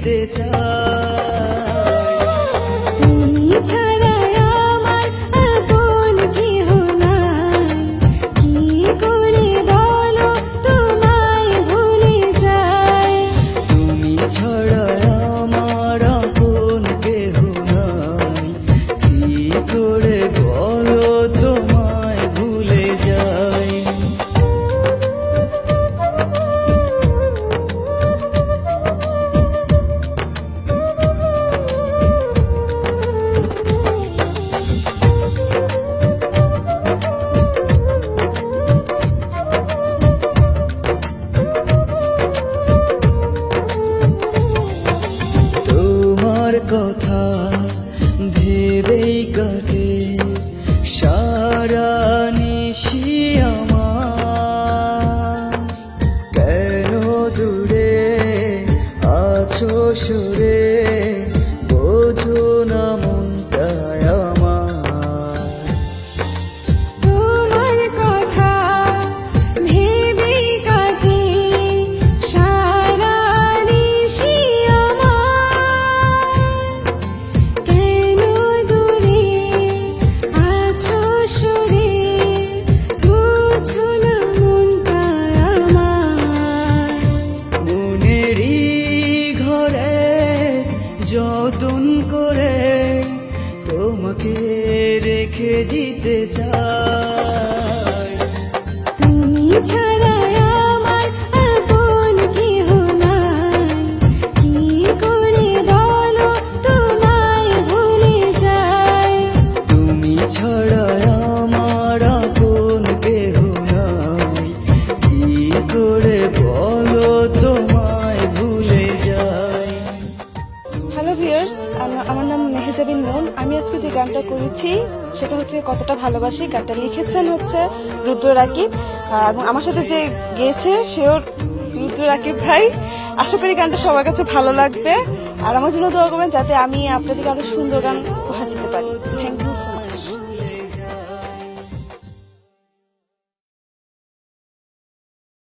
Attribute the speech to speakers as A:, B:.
A: দিতে চাই।
B: তুমি ছাড়া আমার আপন কেহ নাই, কি করে বলো তোমায় ভুলে যাই।
A: তুমি ছাড়া আমার আপন কেহ নাই, কি করে বলো তোমায় ভুলে যাই। তোমার কথা ভেবেই কাটে সারা নিশি আমার। কেন দূরে আছো সরে, বোঝো না মনটায় আমার।
B: তোমার কথা ভেবে কাটে সারা নিশি আমার। কেন দূরে আছো সরে, বুঝো না মনটা আমার।
A: মনেরই ঘরে যতন করে তোমাকে রেখে দিতে চাই।
B: তুমি ছাড়া আমার আপন কেহ নাই, কি করে বলো তোমায় ভুলে যাই।
A: তুমি ছাড়া আমার আপন কেহ নাই, কি করে বলো তোমায় ভুলে যাই।
C: হ্যালো ভিউয়ার্স, আমার নাম মেহেজাবিন মন। আমি আজকে যে গানটা করেছি সেটা হচ্ছে কতটা ভালোবাসি। গানটা লিখেছেন হচ্ছে রুদ্র রাকিব, এবং আমার সাথে যে গেয়েছে সেও রুদ্র রাকিব ভাই। আশা করি গানটা সবার কাছে ভালো লাগবে, আর আমার জন্য দোয়া করবেন যাতে আমি আপনাদেরকে আরো সুন্দর গান উপহার দিতে পারি।